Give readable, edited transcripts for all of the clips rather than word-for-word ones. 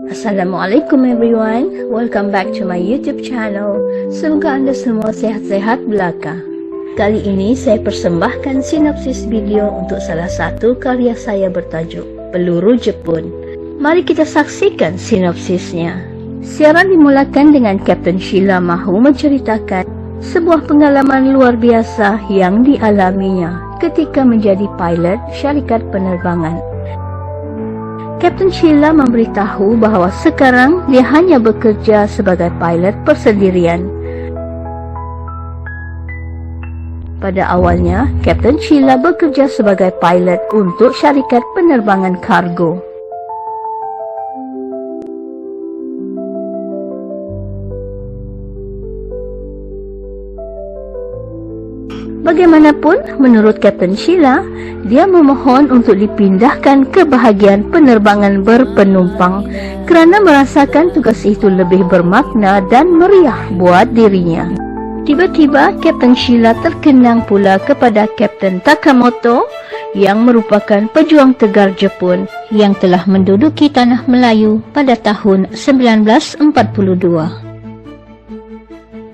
Assalamualaikum everyone, welcome back to my YouTube channel. Semoga anda semua sehat-sehat belaka. Kali ini saya persembahkan sinopsis video untuk salah satu karya saya bertajuk Peluru Jepun. Mari kita saksikan sinopsisnya. Siaran dimulakan dengan Kapten Sheila mahu menceritakan sebuah pengalaman luar biasa yang dialaminya ketika menjadi pilot syarikat penerbangan. Kapten Sheila memberitahu bahawa sekarang dia hanya bekerja sebagai pilot persendirian. Pada awalnya, Kapten Sheila bekerja sebagai pilot untuk syarikat penerbangan kargo. Bagaimanapun, menurut Kapten Sheila, dia memohon untuk dipindahkan ke bahagian penerbangan berpenumpang kerana merasakan tugas itu lebih bermakna dan meriah buat dirinya. Tiba-tiba, Kapten Sheila terkenang pula kepada Kapten Takamoto yang merupakan pejuang tegar Jepun yang telah menduduki tanah Melayu pada tahun 1942.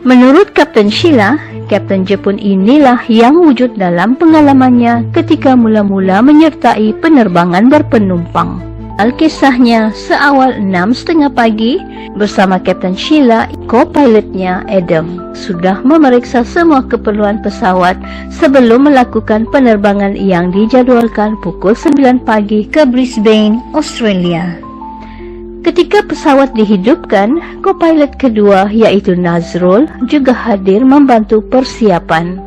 Menurut Kapten Sheila, Kapten Jepun inilah yang wujud dalam pengalamannya ketika mula-mula menyertai penerbangan berpenumpang. Alkisahnya, seawal 6:30 pagi, bersama Kapten Sheila, co-pilotnya Adam, sudah memeriksa semua keperluan pesawat sebelum melakukan penerbangan yang dijadualkan pukul 9 pagi ke Brisbane, Australia. Ketika pesawat dihidupkan, co-pilot kedua yaitu Nazrul juga hadir membantu persiapan.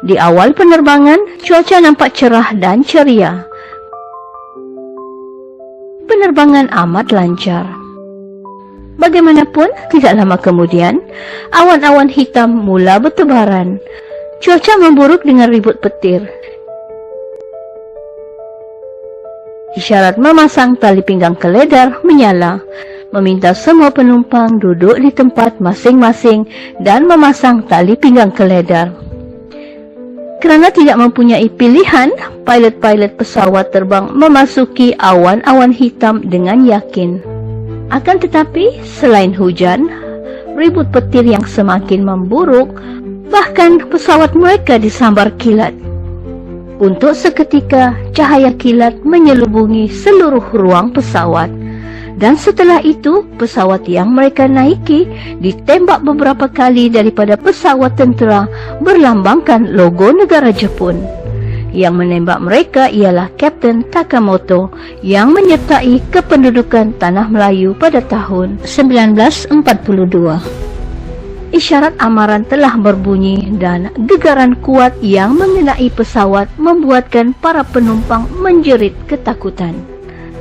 Di awal penerbangan, cuaca nampak cerah dan ceria. Penerbangan amat lancar. Bagaimanapun, tidak lama kemudian, awan-awan hitam mula bertebaran. Cuaca memburuk dengan ribut petir. Isyarat memasang tali pinggang keledar menyala, meminta semua penumpang duduk di tempat masing-masing dan memasang tali pinggang keledar. Kerana tidak mempunyai pilihan, pilot-pilot pesawat terbang memasuki awan-awan hitam dengan yakin. Akan tetapi, selain hujan, ribut petir yang semakin memburuk, bahkan pesawat mereka disambar kilat. Untuk seketika, cahaya kilat menyelubungi seluruh ruang pesawat. Dan setelah itu, pesawat yang mereka naiki ditembak beberapa kali daripada pesawat tentera berlambangkan logo negara Jepun. Yang menembak mereka ialah Kapten Takamoto yang menyertai kependudukan Tanah Melayu pada tahun 1942. Isyarat amaran telah berbunyi dan gegaran kuat yang mengenai pesawat membuatkan para penumpang menjerit ketakutan.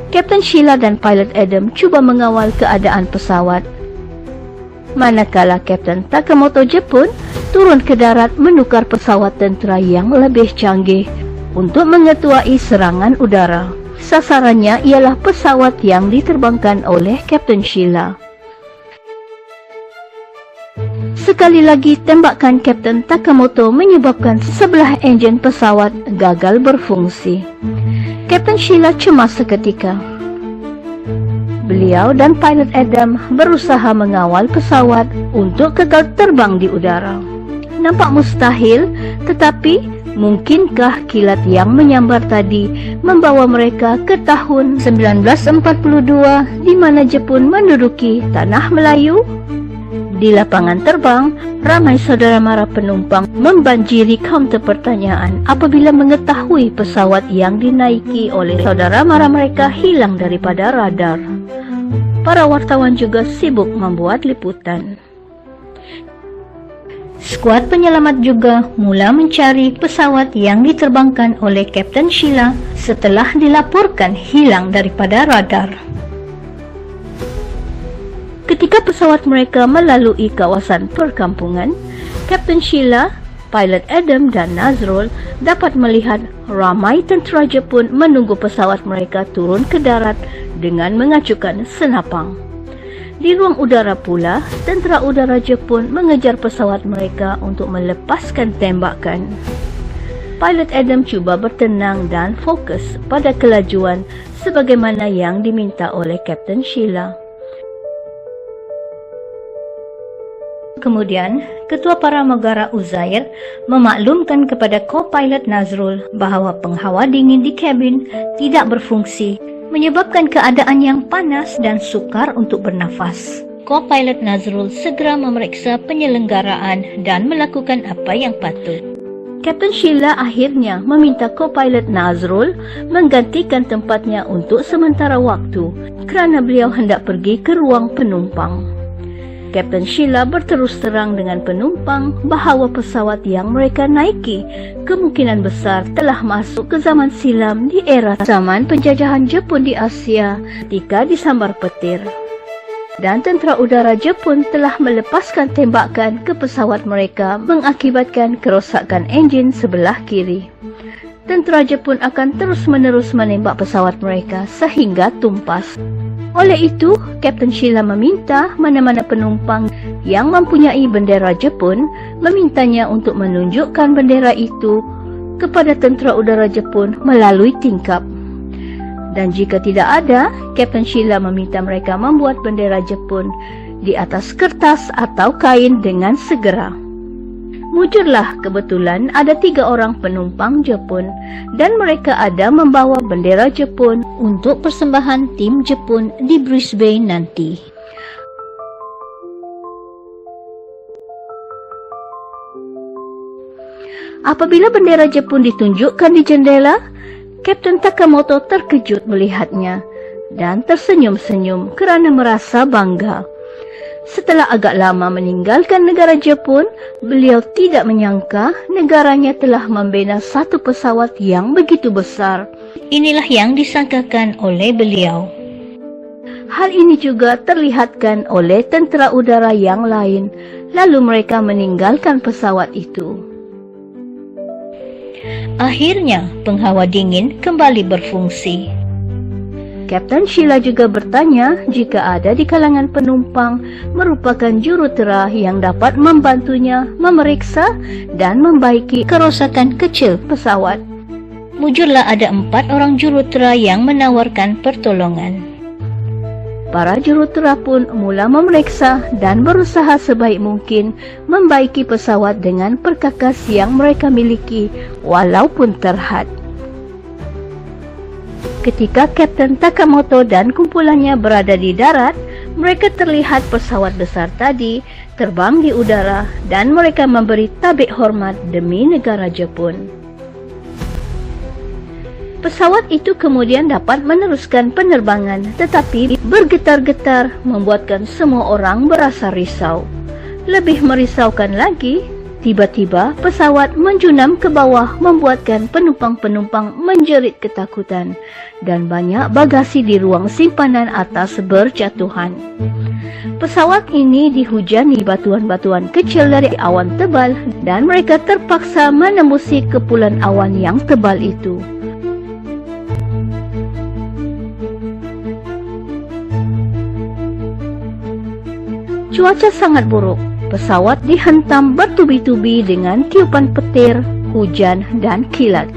Kapten Sheila dan pilot Adam cuba mengawal keadaan pesawat. Manakala Kapten Takamoto Jepun turun ke darat menukar pesawat tentera yang lebih canggih untuk mengetuai serangan udara. Sasarannya ialah pesawat yang diterbangkan oleh Kapten Sheila. Sekali lagi, tembakan Kapten Takamoto menyebabkan sebelah enjin pesawat gagal berfungsi. Kapten Sheila cemas seketika. Beliau dan pilot Adam berusaha mengawal pesawat untuk kekal terbang di udara. Nampak mustahil, tetapi mungkinkah kilat yang menyambar tadi membawa mereka ke tahun 1942 di mana Jepun menduduki Tanah Melayu? Di lapangan terbang, ramai saudara mara penumpang membanjiri kaunter pertanyaan apabila mengetahui pesawat yang dinaiki oleh saudara mara mereka hilang daripada radar. Para wartawan juga sibuk membuat liputan. Skuad penyelamat juga mula mencari pesawat yang diterbangkan oleh Kapten Sheila setelah dilaporkan hilang daripada radar. Ketika pesawat mereka melalui kawasan perkampungan, Kapten Sheila, pilot Adam dan Nazrul dapat melihat ramai tentera Jepun menunggu pesawat mereka turun ke darat dengan mengacukan senapang. Di ruang udara pula, tentera udara Jepun mengejar pesawat mereka untuk melepaskan tembakan. Pilot Adam cuba bertenang dan fokus pada kelajuan sebagaimana yang diminta oleh Kapten Sheila. Kemudian, Ketua Pramugara Uzair memaklumkan kepada co-pilot Nazrul bahawa penghawa dingin di kabin tidak berfungsi, menyebabkan keadaan yang panas dan sukar untuk bernafas. Co-pilot Nazrul segera memeriksa penyelenggaraan dan melakukan apa yang patut. Kapten Sheila akhirnya meminta co-pilot Nazrul menggantikan tempatnya untuk sementara waktu kerana beliau hendak pergi ke ruang penumpang. Kapten Sheila berterus terang dengan penumpang bahawa pesawat yang mereka naiki kemungkinan besar telah masuk ke zaman silam di era zaman penjajahan Jepun di Asia ketika disambar petir. Dan tentera udara Jepun telah melepaskan tembakan ke pesawat mereka mengakibatkan kerosakan enjin sebelah kiri. Tentera Jepun akan terus-menerus menembak pesawat mereka sehingga tumpas. Oleh itu, Kapten Sheila meminta mana-mana penumpang yang mempunyai bendera Jepun memintanya untuk menunjukkan bendera itu kepada tentera udara Jepun melalui tingkap. Dan jika tidak ada, Kapten Sheila meminta mereka membuat bendera Jepun di atas kertas atau kain dengan segera. Mujurlah kebetulan ada 3 orang penumpang Jepun dan mereka ada membawa bendera Jepun untuk persembahan tim Jepun di Brisbane nanti. Apabila bendera Jepun ditunjukkan di jendela, Kapten Takamoto terkejut melihatnya dan tersenyum-senyum kerana merasa bangga. Setelah agak lama meninggalkan negara Jepun, beliau tidak menyangka negaranya telah membina satu pesawat yang begitu besar. Inilah yang disangkakan oleh beliau. Hal ini juga terlihatkan oleh tentera udara yang lain, lalu mereka meninggalkan pesawat itu. Akhirnya, penghawa dingin kembali berfungsi. Kapten Sheila juga bertanya jika ada di kalangan penumpang merupakan jurutera yang dapat membantunya memeriksa dan membaiki kerosakan kecil pesawat. Mujurlah ada 4 orang jurutera yang menawarkan pertolongan. Para jurutera pun mula memeriksa dan berusaha sebaik mungkin membaiki pesawat dengan perkakas yang mereka miliki walaupun terhad. Ketika Kapten Takamoto dan kumpulannya berada di darat, mereka terlihat pesawat besar tadi terbang di udara dan mereka memberi tabik hormat demi negara Jepun. Pesawat itu kemudian dapat meneruskan penerbangan, tetapi bergetar-getar membuatkan semua orang berasa risau. Lebih merisaukan lagi, tiba-tiba pesawat menjunam ke bawah membuatkan penumpang-penumpang menjerit ketakutan dan banyak bagasi di ruang simpanan atas berjatuhan. Pesawat ini dihujani batuan-batuan kecil dari awan tebal dan mereka terpaksa menembusi kepulan awan yang tebal itu. Cuaca sangat buruk. Pesawat dihentam bertubi-tubi dengan tiupan petir, hujan, dan kilat.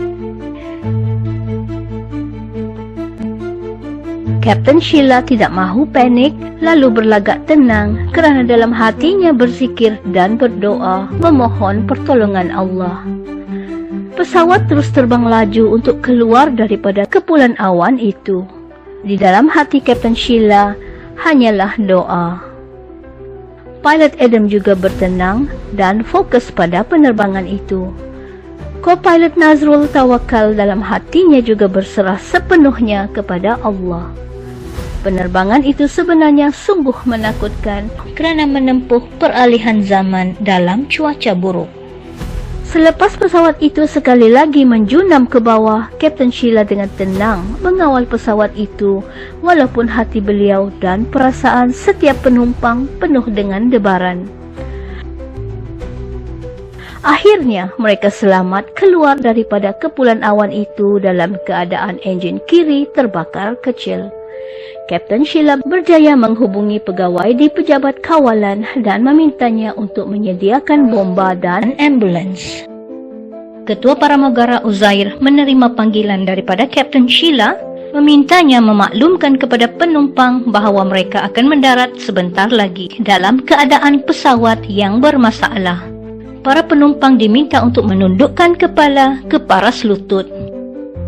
Kapten Sheila tidak mahu panik, lalu berlagak tenang kerana dalam hatinya berzikir dan berdoa memohon pertolongan Allah. Pesawat terus terbang laju untuk keluar daripada kepulan awan itu. Di dalam hati Kapten Sheila hanyalah doa. Pilot Adam juga bertenang dan fokus pada penerbangan itu. Co-pilot Nazrul tawakal dalam hatinya juga berserah sepenuhnya kepada Allah. Penerbangan itu sebenarnya sungguh menakutkan kerana menempuh peralihan zaman dalam cuaca buruk. Selepas pesawat itu sekali lagi menjunam ke bawah, Kapten Sheila dengan tenang mengawal pesawat itu walaupun hati beliau dan perasaan setiap penumpang penuh dengan debaran. Akhirnya mereka selamat keluar daripada kepulan awan itu dalam keadaan enjin kiri terbakar kecil. Kapten Sheila berjaya menghubungi pegawai di pejabat kawalan dan memintanya untuk menyediakan bomba dan ambulans. Ketua Pramugara Uzair menerima panggilan daripada Kapten Sheila, memintanya memaklumkan kepada penumpang bahawa mereka akan mendarat sebentar lagi dalam keadaan pesawat yang bermasalah. Para penumpang diminta untuk menundukkan kepala ke paras lutut.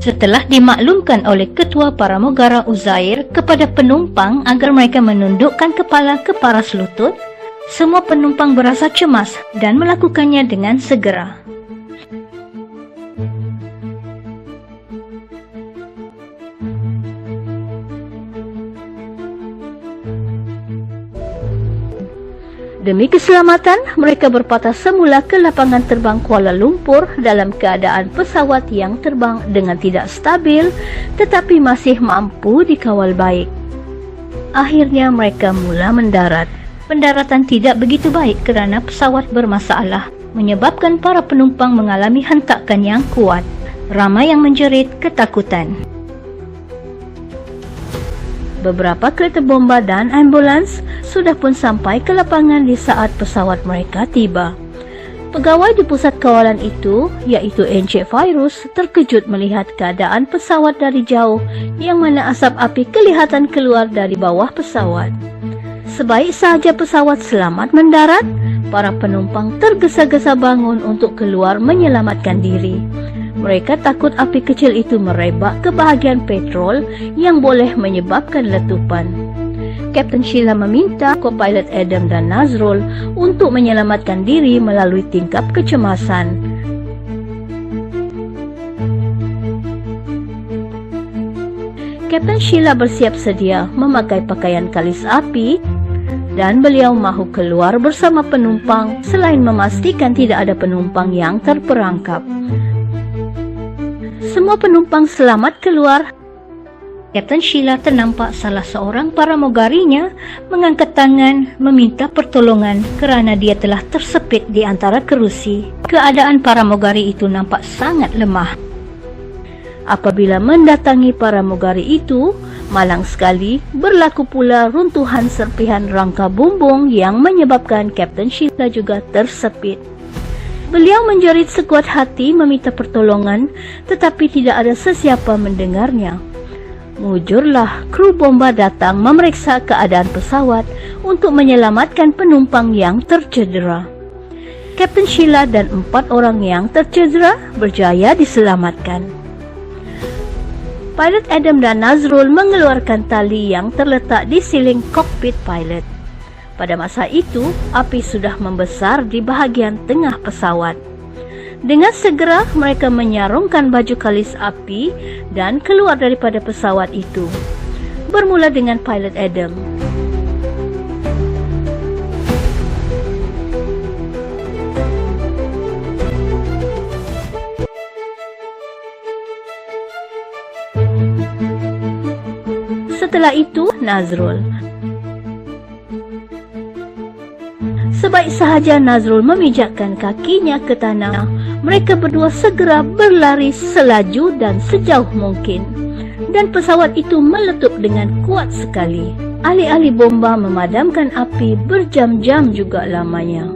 Setelah dimaklumkan oleh Ketua Pramugara Uzair kepada penumpang agar mereka menundukkan kepala ke paras lutut, semua penumpang berasa cemas dan melakukannya dengan segera. Demi keselamatan, mereka berpatah semula ke lapangan terbang Kuala Lumpur dalam keadaan pesawat yang terbang dengan tidak stabil tetapi masih mampu dikawal baik. Akhirnya mereka mula mendarat. Pendaratan tidak begitu baik kerana pesawat bermasalah, menyebabkan para penumpang mengalami hentakan yang kuat. Ramai yang menjerit ketakutan. Beberapa kereta bomba dan ambulans sudah pun sampai ke lapangan di saat pesawat mereka tiba. Pegawai di pusat kawalan itu, iaitu Encik Fairuz, terkejut melihat keadaan pesawat dari jauh yang mana asap api kelihatan keluar dari bawah pesawat. Sebaik sahaja pesawat selamat mendarat, para penumpang tergesa-gesa bangun untuk keluar menyelamatkan diri. Mereka takut api kecil itu merebak ke bahagian petrol yang boleh menyebabkan letupan. Kapten Sheila meminta co-pilot Adam dan Nazrul untuk menyelamatkan diri melalui tingkap kecemasan. Kapten Sheila bersiap sedia memakai pakaian kalis api dan beliau mahu keluar bersama penumpang selain memastikan tidak ada penumpang yang terperangkap. Semua penumpang selamat keluar. Kapten Sheila ternampak salah seorang pramugarinya mengangkat tangan meminta pertolongan kerana dia telah tersepit di antara kerusi. Keadaan pramugari itu nampak sangat lemah. Apabila mendatangi pramugari itu, malang sekali berlaku pula runtuhan serpihan rangka bumbung yang menyebabkan Kapten Sheila juga tersepit. Beliau menjerit sekuat hati meminta pertolongan, tetapi tidak ada sesiapa mendengarnya. Mujurlah kru bomba datang memeriksa keadaan pesawat untuk menyelamatkan penumpang yang tercedera. Kapten Sheila dan 4 orang yang tercedera berjaya diselamatkan. Pilot Adam dan Nazrul mengeluarkan tali yang terletak di siling kokpit pilot. Pada masa itu, api sudah membesar di bahagian tengah pesawat. Dengan segera, mereka menyarungkan baju kalis api dan keluar daripada pesawat itu. Bermula dengan pilot Adam. Setelah itu, Nazrul. Sebaik sahaja Nazrul memijakkan kakinya ke tanah, mereka berdua segera berlari selaju dan sejauh mungkin. Dan pesawat itu meletup dengan kuat sekali. Ahli-ahli bomba memadamkan api berjam-jam juga lamanya.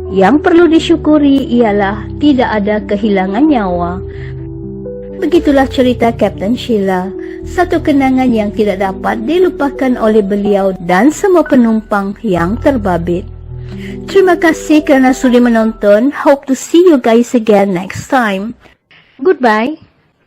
Yang perlu disyukuri ialah tidak ada kehilangan nyawa. Begitulah cerita Kapten Sheila, satu kenangan yang tidak dapat dilupakan oleh beliau dan semua penumpang yang terbabit. Terima kasih kerana sudi menonton. Hope to see you guys again next time. Goodbye.